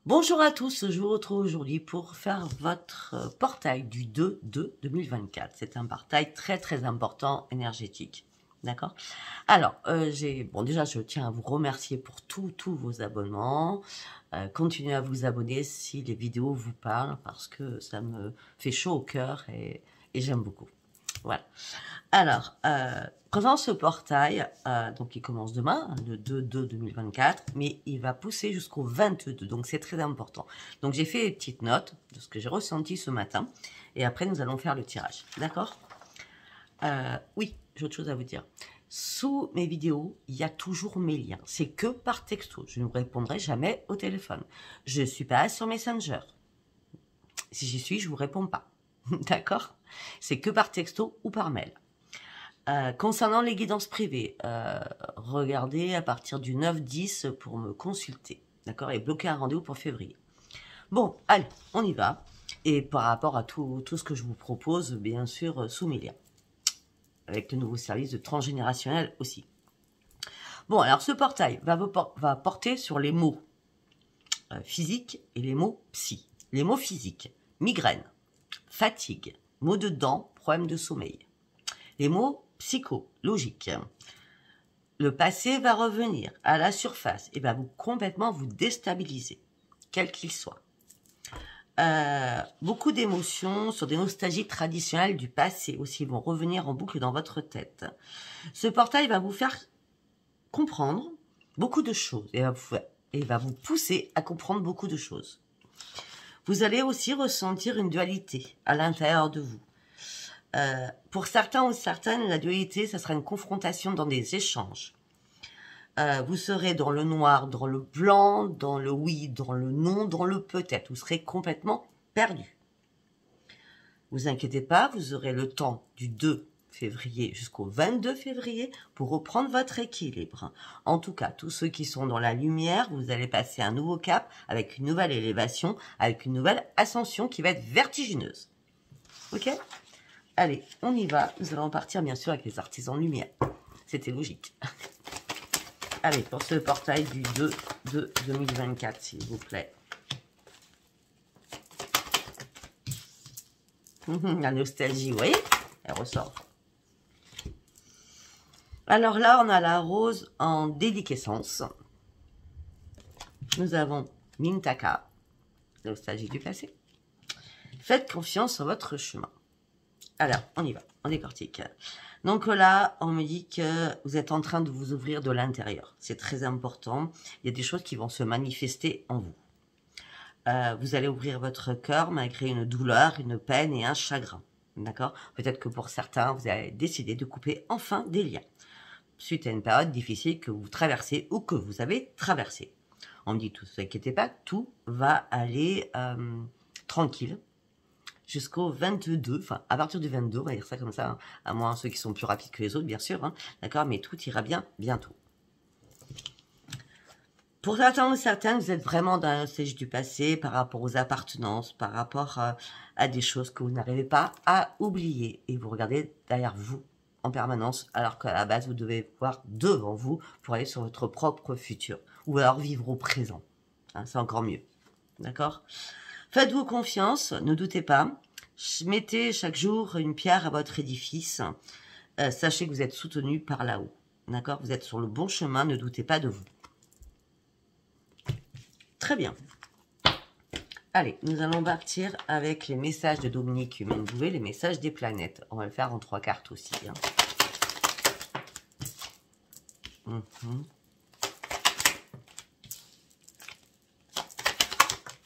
Bonjour à tous, je vous retrouve aujourd'hui pour faire votre portail du 2/2/2024. C'est un portail très important énergétique. D'accord. Alors, déjà, je tiens à vous remercier pour tous vos abonnements. Continuez à vous abonner si les vidéos vous parlent parce que ça me fait chaud au cœur et j'aime beaucoup. Voilà. Alors, concernant ce portail, donc il commence demain, le 2/2/2024, mais il va pousser jusqu'au 22, donc c'est très important. Donc j'ai fait une petite note de ce que j'ai ressenti ce matin, et après nous allons faire le tirage, d'accord? Oui, j'ai autre chose à vous dire. Sous mes vidéos, il y a toujours mes liens. C'est que par texto. Je ne vous répondrai jamais au téléphone. Je ne suis pas sur Messenger. Si j'y suis, je ne vous réponds pas. D'accord? C'est que par texto ou par mail. Concernant les guidances privées, regardez à partir du 9-10 pour me consulter. D'accord? Et bloquer un rendez-vous pour février. Bon, allez, on y va. Et par rapport à tout ce que je vous propose, bien sûr, sous mes liens. Avec le nouveau service de transgénérationnel aussi. Bon, alors ce portail va porter sur les mots physiques et les mots psy. Les mots physiques, migraine, fatigue, maux de dents, problème de sommeil. Les mots psychologiques. Le passé va revenir à la surface et va complètement vous déstabiliser, quel qu'il soit. Beaucoup d'émotions sur des nostalgies traditionnelles du passé aussi vont revenir en boucle dans votre tête. Ce portail va vous faire comprendre beaucoup de choses et va vous pousser à comprendre beaucoup de choses. Vous allez aussi ressentir une dualité à l'intérieur de vous. Pour certains ou certaines, la dualité, ça sera une confrontation dans des échanges. Vous serez dans le noir, dans le blanc, dans le oui, dans le non, dans le peut-être. Vous serez complètement perdu. Vous inquiétez pas, vous aurez le temps du 2 février jusqu'au 22 février pour reprendre votre équilibre. En tout cas, tous ceux qui sont dans la lumière, vous allez passer un nouveau cap avec une nouvelle élévation, avec une nouvelle ascension qui va être vertigineuse. Ok ? Allez, on y va. Nous allons partir bien sûr avec les artisans de lumière. C'était logique. Allez, pour ce portail du 2/2/2024, s'il vous plaît. La nostalgie, vous voyez, elle ressort. Alors là, on a la rose en déliquescence. Nous avons Mintaka, nostalgie du passé. Faites confiance en votre chemin. Alors, on y va, on décortique. Donc là, on me dit que vous êtes en train de vous ouvrir de l'intérieur. C'est très important. Il y a des choses qui vont se manifester en vous. Vous allez ouvrir votre cœur malgré une douleur, une peine et un chagrin. D'accord? Peut-être que pour certains, vous avez décidé de couper enfin des liens. Suite à une période difficile que vous traversez ou que vous avez traversée. On me dit, ne vous inquiétez pas, tout va aller tranquille. Jusqu'au 22, enfin à partir du 22, on va dire ça comme ça, hein, à moins ceux qui sont plus rapides que les autres, bien sûr, hein, d'accord, mais tout ira bien bientôt. Pour certains ou certaines, vous êtes vraiment dans un stage du passé par rapport aux appartenances, par rapport à des choses que vous n'arrivez pas à oublier. Et vous regardez derrière vous en permanence, alors qu'à la base, vous devez voir devant vous pour aller sur votre propre futur. Ou alors vivre au présent. Hein, c'est encore mieux. D'accord ? Faites-vous confiance, ne doutez pas. Mettez chaque jour une pierre à votre édifice. Sachez que vous êtes soutenu par là-haut. D'accord? Vous êtes sur le bon chemin, ne doutez pas de vous. Très bien. Allez, nous allons partir avec les messages de Dominique Humaine-Bouvet, les messages des planètes. On va le faire en 3 cartes aussi. Hein.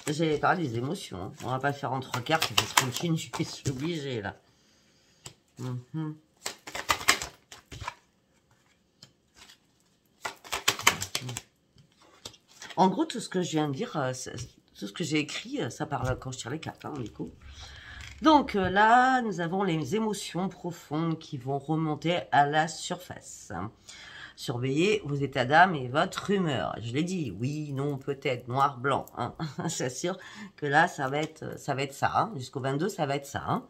J'ai parlé des émotions. Hein. On va pas le faire en 3 cartes, je continue, je suis obligée là. En gros, tout ce que je viens de dire, tout ce que j'ai écrit, ça parle quand je tire les cartes, hein, du coup. Donc là, nous avons les émotions profondes qui vont remonter à la surface. Surveillez vos états d'âme et votre humeur. Je l'ai dit, oui, non, peut-être, noir, blanc. Hein. J'assure que là, ça va être ça. Hein. Jusqu'au 22, ça va être ça. Hein.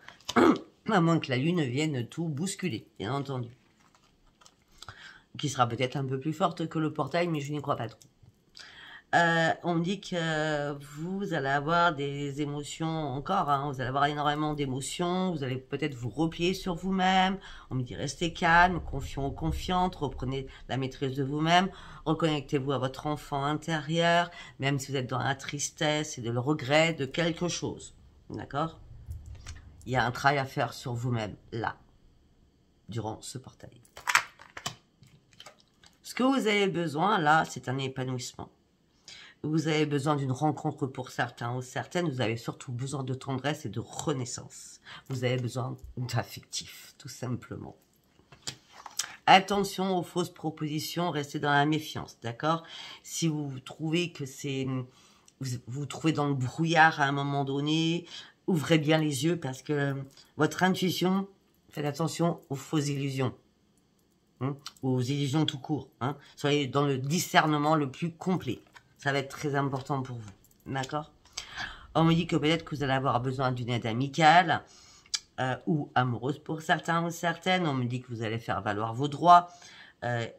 À moins que la lune vienne tout bousculer, bien entendu. Qui sera peut-être un peu plus forte que le portail, mais je n'y crois pas trop. On me dit que vous allez avoir des émotions encore, hein, vous allez avoir énormément d'émotions, vous allez peut-être vous replier sur vous-même. On me dit restez calme, confiant ou confiante, reprenez la maîtrise de vous-même, reconnectez-vous à votre enfant intérieur, même si vous êtes dans la tristesse et de le regret de quelque chose. D'accord? Il y a un travail à faire sur vous-même, là, durant ce portail. Ce que vous avez besoin, là, c'est un épanouissement. Vous avez besoin d'une rencontre pour certains ou certaines. Vous avez surtout besoin de tendresse et de renaissance. Vous avez besoin d'affectif, tout simplement. Attention aux fausses propositions, restez dans la méfiance, d'accord? Si vous trouvez que c'est... Vous trouvez dans le brouillard à un moment donné, ouvrez bien les yeux parce que votre intuition, faites attention aux fausses illusions. Aux illusions tout court. Soyez dans le discernement le plus complet. Ça va être très important pour vous. D'accord? On me dit que peut-être que vous allez avoir besoin d'une aide amicale ou amoureuse pour certains ou certaines. On me dit que vous allez faire valoir vos droits.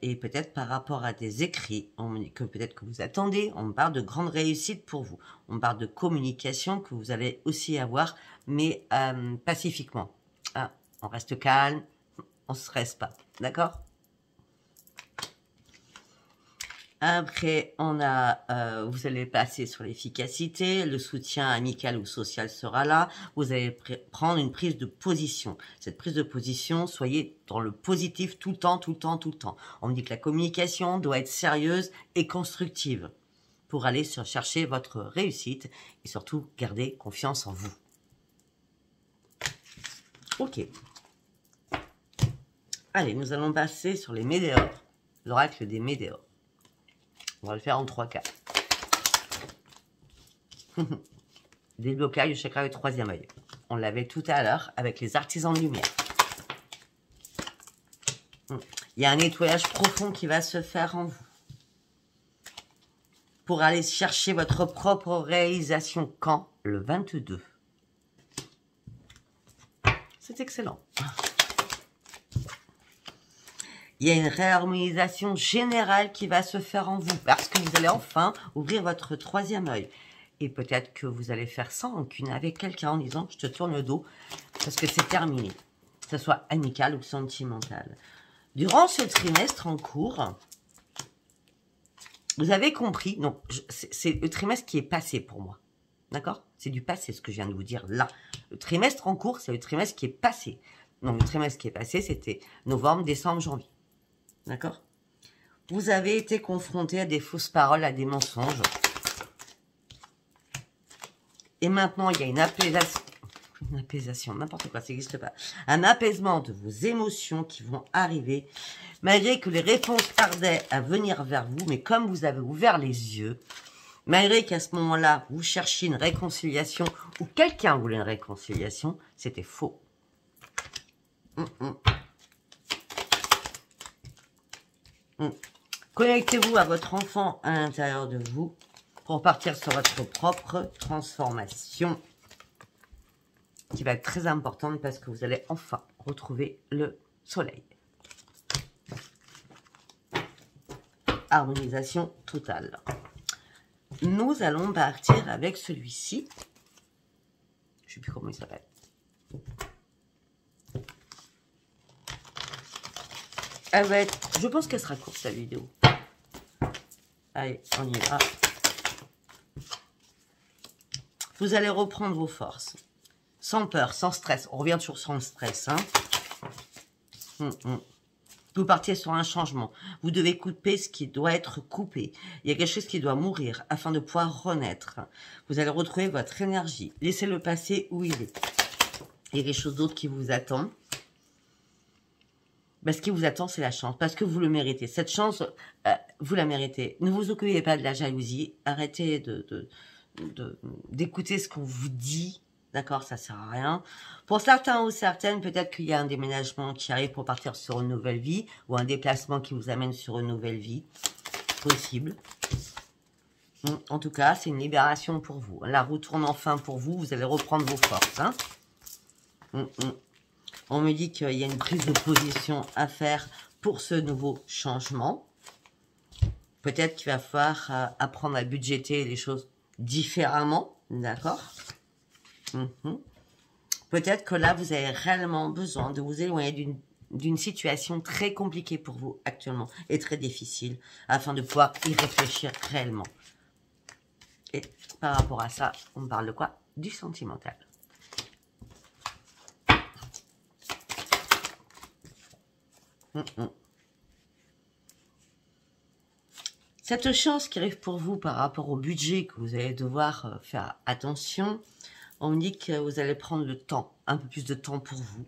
Et peut-être par rapport à des écrits, on me dit que peut-être que vous attendez. On me parle de grande réussite pour vous. On me parle de communication que vous allez aussi avoir, mais pacifiquement. On reste calme, on ne se stresse pas. D'accord? Après, on a, vous allez passer sur l'efficacité, le soutien amical ou social sera là. Vous allez prendre une prise de position. Cette prise de position, soyez dans le positif tout le temps, tout le temps, tout le temps. On me dit que la communication doit être sérieuse et constructive pour aller chercher votre réussite et surtout garder confiance en vous. Ok. Allez, nous allons passer sur les météores, l'oracle des météores. On va le faire en 3 cas. Déblocage du chakra du 3e œil. On l'avait tout à l'heure avec les artisans de lumière. Il y a un nettoyage profond qui va se faire en vous. Pour aller chercher votre propre réalisation. Quand? Le 22. C'est excellent. Il y a une réharmonisation générale qui va se faire en vous parce que vous allez enfin ouvrir votre 3e œil. Et peut-être que vous allez faire sans rancune avec quelqu'un en disant « je te tourne le dos parce que c'est terminé », que ce soit amical ou sentimental. Durant ce trimestre en cours, vous avez compris, non, c'est le trimestre qui est passé pour moi. D'accord? C'est du passé ce que je viens de vous dire là. Le trimestre en cours, c'est le trimestre qui est passé. Donc le trimestre qui est passé, c'était novembre, décembre, janvier. D'accord? Vous avez été confronté à des fausses paroles, à des mensonges. Et maintenant, il y a une apaisation, n'importe quoi, ça n'existe pas. Un apaisement de vos émotions qui vont arriver, malgré que les réponses tardaient à venir vers vous, mais comme vous avez ouvert les yeux, malgré qu'à ce moment-là, vous cherchiez une réconciliation, ou quelqu'un voulait une réconciliation, c'était faux. Connectez-vous à votre enfant à l'intérieur de vous pour partir sur votre propre transformation qui va être très importante parce que vous allez enfin retrouver le soleil. Harmonisation totale. Nous allons partir avec celui-ci. Je ne sais plus comment il s'appelle. Elle va être, je pense qu'elle sera courte, cette vidéo. Allez, on y va. Vous allez reprendre vos forces. Sans peur, sans stress. On revient toujours sur le stress. Vous partiez sur un changement. Vous devez couper ce qui doit être coupé. Il y a quelque chose qui doit mourir afin de pouvoir renaître. Vous allez retrouver votre énergie. Laissez-le passer où il est. Il y a quelque chose d'autre qui vous attend. Ce qui vous attend, c'est la chance, parce que vous le méritez. Cette chance, vous la méritez. Ne vous occupez pas de la jalousie. Arrêtez d'écouter ce qu'on vous dit. D'accord, ça sert à rien. Pour certains ou certaines, peut-être qu'il y a un déménagement qui arrive pour partir sur une nouvelle vie, ou un déplacement qui vous amène sur une nouvelle vie. Possible. En tout cas, c'est une libération pour vous. La roue tourne enfin pour vous. Vous allez reprendre vos forces. On me dit qu'il y a une prise de position à faire pour ce nouveau changement. Peut-être qu'il va falloir apprendre à budgéter les choses différemment, d'accord? Peut-être que là, vous avez réellement besoin de vous éloigner d'une situation très compliquée pour vous actuellement et très difficile afin de pouvoir y réfléchir réellement. Et par rapport à ça, on parle de quoi? Du sentimental. Cette chance qui arrive pour vous par rapport au budget que vous allez devoir faire attention, on me dit que vous allez prendre le temps, un peu plus de temps pour vous.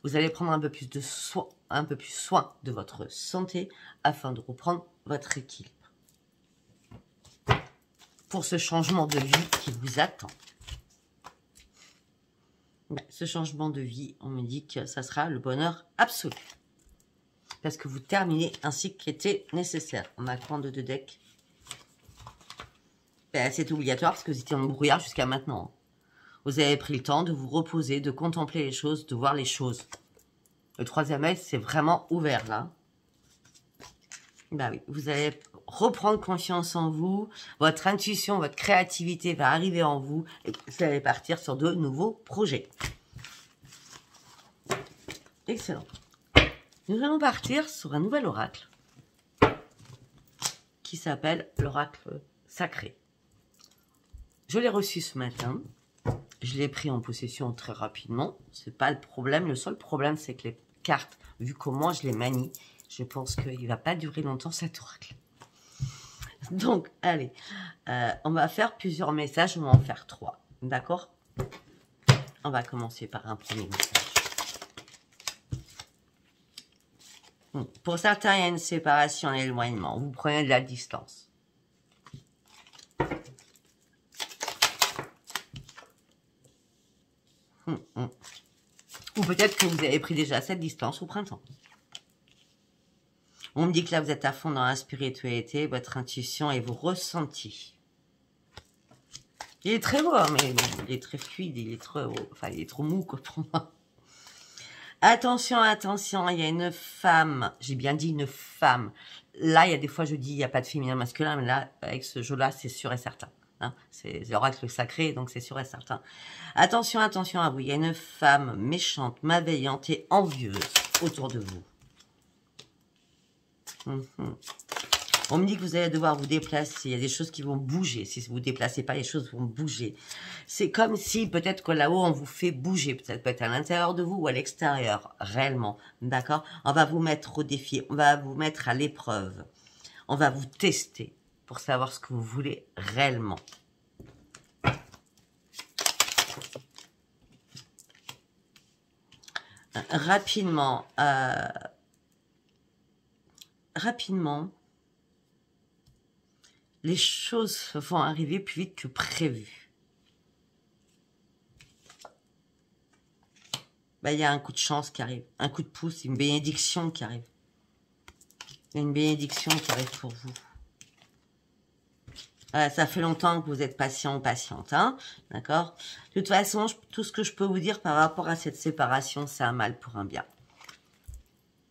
Vous allez prendre un peu plus soin de votre santé afin de reprendre votre équilibre. Pour ce changement de vie qui vous attend. Ce changement de vie, on me dit que ça sera le bonheur absolu. Parce que vous terminez un cycle qui était nécessaire. On a coin de deux decks. C'est obligatoire parce que vous étiez en brouillard jusqu'à maintenant. Vous avez pris le temps de vous reposer, de contempler les choses, de voir les choses. Le troisième œil, c'est vraiment ouvert là. Bah oui, vous allez reprendre confiance en vous. Votre intuition, votre créativité va arriver en vous. Et vous allez partir sur de nouveaux projets. Excellent. Nous allons partir sur un nouvel oracle qui s'appelle l'oracle sacré. Je l'ai reçu ce matin. Je l'ai pris en possession très rapidement. C'est pas le problème. Le seul problème, c'est que les cartes, vu comment je les manie, je pense qu'il ne va pas durer longtemps cet oracle. Donc, allez, on va faire plusieurs messages. On va en faire 3. D'accord? On va commencer par un premier message. Pour certains, il y a une séparation, un éloignement. Vous prenez de la distance. Ou peut-être que vous avez pris déjà cette distance au printemps. On me dit que là, vous êtes à fond dans la spiritualité, votre intuition et vos ressentis. Il est très beau, hein, mais il est très fluide, il est trop mou quoi, pour moi. Attention, attention, il y a une femme, j'ai bien dit une femme. Là, il y a des fois, je dis, il n'y a pas de féminin masculin, mais là, avec ce jeu-là, c'est sûr et certain. Hein, c'est l'oracle sacré, donc c'est sûr et certain. Attention, attention à vous, il y a une femme méchante, malveillante et envieuse autour de vous. On me dit que vous allez devoir vous déplacer. Il y a des choses qui vont bouger. Si vous ne vous déplacez pas, les choses vont bouger. C'est comme si peut-être que là-haut, on vous fait bouger. Peut-être à l'intérieur de vous ou à l'extérieur, réellement. D'accord? On va vous mettre au défi. On va vous mettre à l'épreuve. On va vous tester pour savoir ce que vous voulez réellement. Rapidement, les choses vont arriver plus vite que prévu. Il y a un coup de chance qui arrive, un coup de pouce, une bénédiction qui arrive. Il y a une bénédiction qui arrive pour vous. Ça fait longtemps que vous êtes patient ou patiente, hein, d'accord? De toute façon, tout ce que je peux vous dire par rapport à cette séparation, c'est un mal pour un bien.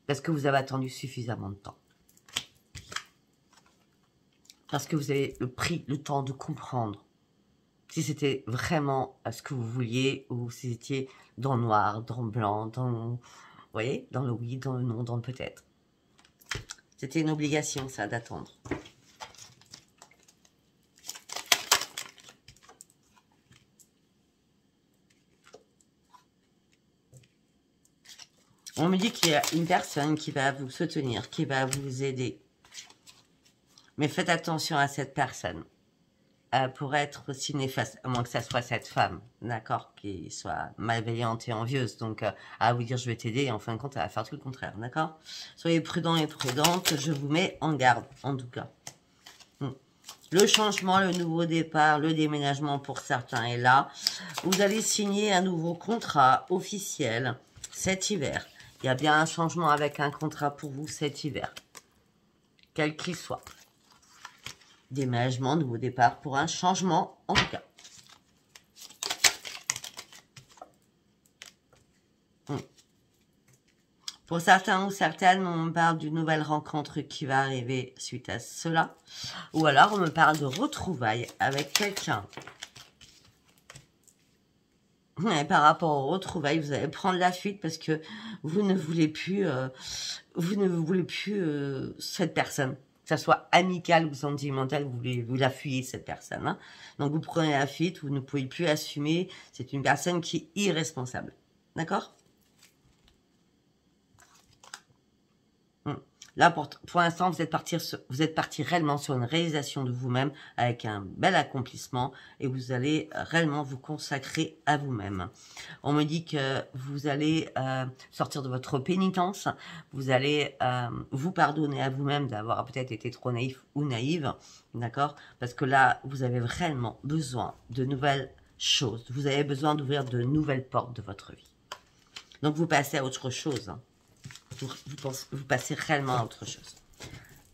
Parce que vous avez attendu suffisamment de temps. Parce que vous avez pris le temps de comprendre si c'était vraiment ce que vous vouliez ou si c'était dans le noir, dans le blanc, vous voyez, dans le oui, dans le non, dans le peut-être. C'était une obligation, ça, d'attendre. On me dit qu'il y a une personne qui va vous soutenir, qui va vous aider. Mais faites attention à cette personne. Pour être aussi néfaste, à moins que ça soit cette femme, d'accord, qui soit malveillante et envieuse. Donc, à vous dire je vais t'aider, et en fin de compte, elle va faire tout le contraire, d'accord? Soyez prudents et prudentes, je vous mets en garde, en tout cas. Le changement, le nouveau départ, le déménagement pour certains est là. Vous allez signer un nouveau contrat officiel cet hiver. Il y a bien un changement avec un contrat pour vous cet hiver, quel qu'il soit. Déménagement, nouveau départ pour un changement, en tout cas. Pour certains ou certaines, on me parle d'une nouvelle rencontre qui va arriver suite à cela. Ou alors, on me parle de retrouvailles avec quelqu'un. Et par rapport aux retrouvailles, vous allez prendre la fuite parce que vous ne voulez plus, cette personne. Que ça soit amical ou sentimental, vous la fuyez cette personne. Hein. Donc vous prenez la fuite, vous ne pouvez plus assumer. C'est une personne qui est irresponsable. D'accord? Là, pour l'instant, vous êtes parti réellement sur une réalisation de vous-même avec un bel accomplissement et vous allez réellement vous consacrer à vous-même. On me dit que vous allez sortir de votre pénitence, vous allez vous pardonner à vous-même d'avoir peut-être été trop naïf ou naïve, d'accord? Parce que là, vous avez vraiment besoin de nouvelles choses. Vous avez besoin d'ouvrir de nouvelles portes de votre vie. Donc, vous passez à autre chose, hein. Vous passez réellement à autre chose.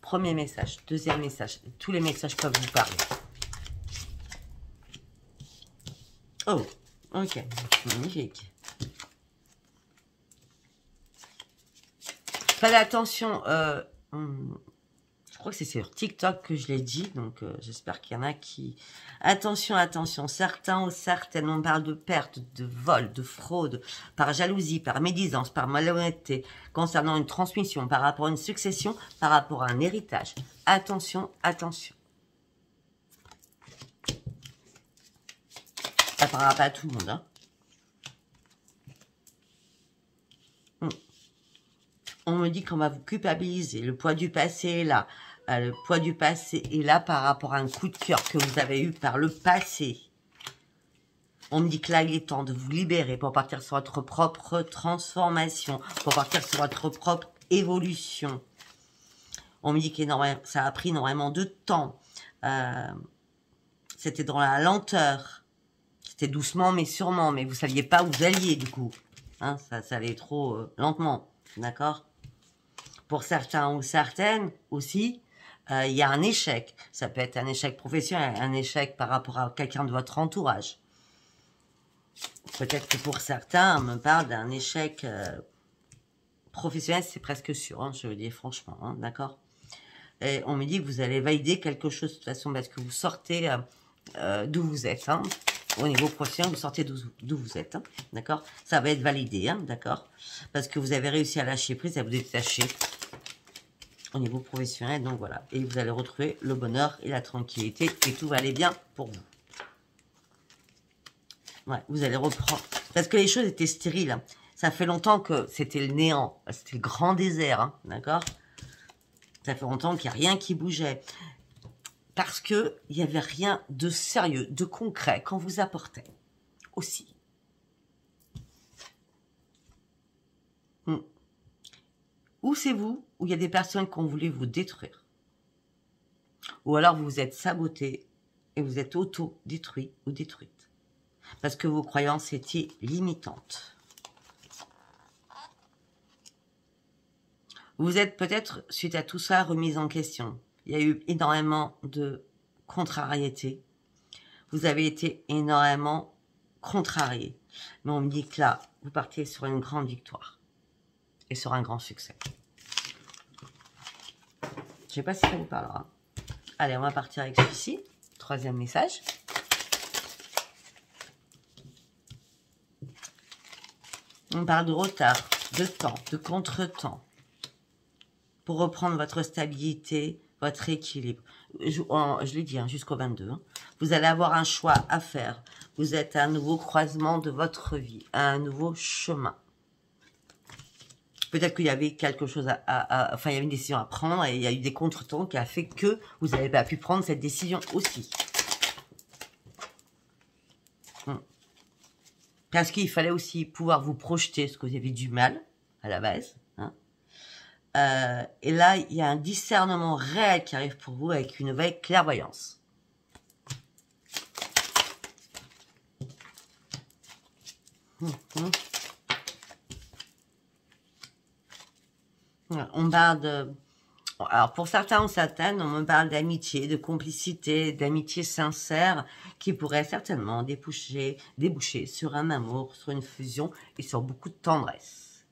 Premier message, deuxième message. Tous les messages peuvent vous parler. Oh, ok. Magnifique. Faites attention. Je crois que c'est sur TikTok que je l'ai dit. Donc, j'espère qu'il y en a qui... Attention, attention. Certains ou certaines, on parle de perte, de vol, de fraude, par jalousie, par médisance, par malhonnêteté, concernant une transmission, par rapport à une succession, par rapport à un héritage. Attention, attention. Ça ne parlera pas à tout le monde, hein. On me dit qu'on va vous culpabiliser. Le poids du passé est là. Le poids du passé est là par rapport à un coup de cœur que vous avez eu par le passé. On me dit que là, il est temps de vous libérer pour partir sur votre propre transformation, pour partir sur votre propre évolution. On me dit que ça a pris énormément de temps. C'était dans la lenteur. C'était doucement mais sûrement, mais vous ne saviez pas où vous alliez du coup. Hein, ça allait trop lentement, d'accord? Pour certains ou certaines aussi, il y a un échec. Ça peut être un échec professionnel, un échec par rapport à quelqu'un de votre entourage. Peut-être que pour certains, on me parle d'un échec professionnel, c'est presque sûr, hein, je le dis franchement, hein, d'accord? Et on me dit que vous allez valider quelque chose de toute façon parce que vous sortez d'où vous êtes, hein. Au niveau professionnel, vous sortez d'où vous êtes, hein, d'accord? Ça va être validé, hein, d'accord? Parce que vous avez réussi à lâcher prise, à vous détacher au niveau professionnel, donc voilà. Et vous allez retrouver le bonheur et la tranquillité et tout va aller bien pour vous. Ouais, vous allez reprendre. Parce que les choses étaient stériles. Hein. Ça fait longtemps que c'était le néant. C'était le grand désert, hein, d'accord? Ça fait longtemps qu'il n'y a rien qui bougeait. Parce qu'il n'y avait rien de sérieux, de concret qu'on vous apportait. Aussi. Ou c'est vous, ou il y a des personnes qui ont voulu vous détruire. Ou alors vous vous êtes saboté et vous êtes auto-détruit ou détruite. Parce que vos croyances étaient limitantes. Vous êtes peut-être, suite à tout ça, remise en question. Il y a eu énormément de contrariétés. Vous avez été énormément contrarié. Mais on me dit que là, vous partez sur une grande victoire. Et sur un grand succès. Je ne sais pas si ça vous parlera. Allez, on va partir avec celui-ci. Troisième message. On parle de retard, de temps, de contre-temps. Pour reprendre votre stabilité, votre équilibre. Je l'ai dit, hein, jusqu'au 22. Hein. Vous allez avoir un choix à faire. Vous êtes à un nouveau croisement de votre vie, à un nouveau chemin. Peut-être qu'il y avait quelque chose enfin, il y avait une décision à prendre et il y a eu des contretemps qui a fait que vous n'avez pas pu prendre cette décision aussi. Parce qu'il fallait aussi pouvoir vous projeter ce que vous avez du mal à la base. Hein. Et là, il y a un discernement réel qui arrive pour vous avec une nouvelle clairvoyance. On parle de... Alors, pour certains ou certaines, on me parle d'amitié, de complicité, d'amitié sincère qui pourrait certainement déboucher sur un amour, sur une fusion et sur beaucoup de tendresse.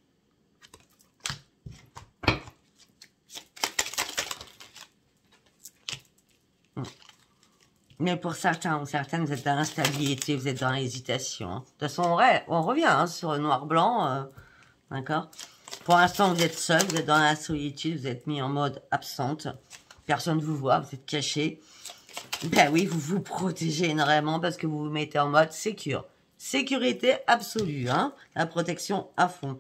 Mais pour certains ou certaines, vous êtes dans l'instabilité, vous êtes dans l'hésitation. Hein. De toute façon, on revient hein, sur le noir-blanc. D'accord. Pour l'instant, vous êtes seul, vous êtes dans la solitude, vous êtes mis en mode absente. Personne ne vous voit, vous êtes caché. Ben oui, vous vous protégez énormément parce que vous vous mettez en mode sécure. Sécurité absolue, hein. La protection à fond.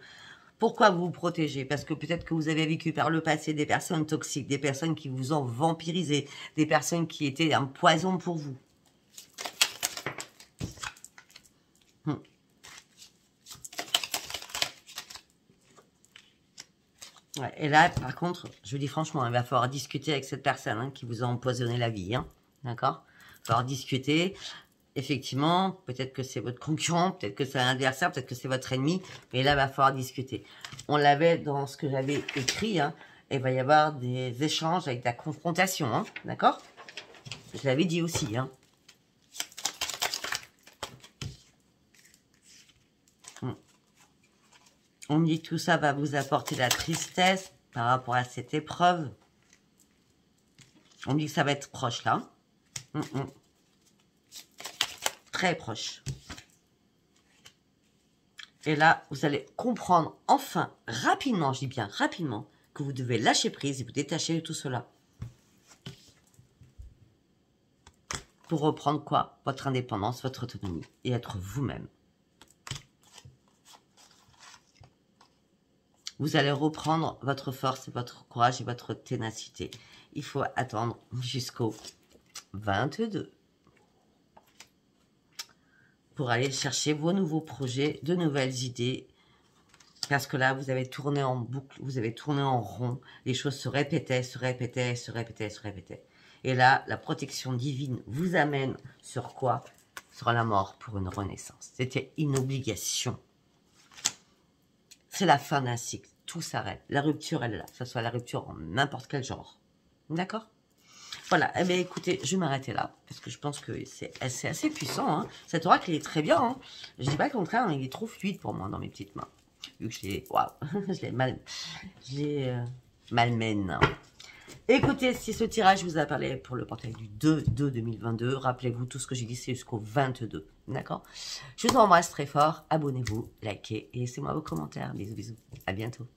Pourquoi vous vous protégez? Parce que peut-être que vous avez vécu par le passé des personnes toxiques, des personnes qui vous ont vampirisé, des personnes qui étaient un poison pour vous. Ouais, et là, par contre, je vous dis franchement, il va falloir discuter avec cette personne hein, qui vous a empoisonné la vie. Hein, d'accord? Il va falloir discuter. Effectivement, peut-être que c'est votre concurrent, peut-être que c'est un adversaire, peut-être que c'est votre ennemi. Mais là, il va falloir discuter. On l'avait dans ce que j'avais écrit. Hein, et il va y avoir des échanges avec de la confrontation. Hein, d'accord? Je l'avais dit aussi. Hein. On me dit que tout ça va vous apporter de la tristesse par rapport à cette épreuve. On me dit que ça va être proche là. Très proche. Et là, vous allez comprendre enfin, rapidement, je dis bien rapidement, que vous devez lâcher prise et vous détacher de tout cela. Pour reprendre quoi? Votre indépendance, votre autonomie et être vous-même. Vous allez reprendre votre force, votre courage et votre ténacité. Il faut attendre jusqu'au 22 pour aller chercher vos nouveaux projets, de nouvelles idées. Parce que là, vous avez tourné en boucle, vous avez tourné en rond. Les choses se répétaient, se répétaient, se répétaient, se répétaient. Et là, la protection divine vous amène sur quoi? Sur la mort pour une renaissance. C'était une obligation. C'est la fin d'un cycle. Tout s'arrête. La rupture, elle est là. Que ce soit la rupture en n'importe quel genre. D'accord? Voilà. Eh bien, écoutez, je vais m'arrêter là. Parce que je pense que c'est assez puissant. Hein. Cet oracle, il est très bien. Hein. Je dis pas le contraire, mais il est trop fluide pour moi dans mes petites mains. Vu que je l'ai... Waouh! Je l'ai malmène. Écoutez, si ce tirage vous a parlé pour le portail du 2/2/2022, rappelez-vous, tout ce que j'ai dit, c'est jusqu'au 22. D'accord? Je vous embrasse très fort. Abonnez-vous, likez et laissez-moi vos commentaires. Bisous, bisous. À bientôt.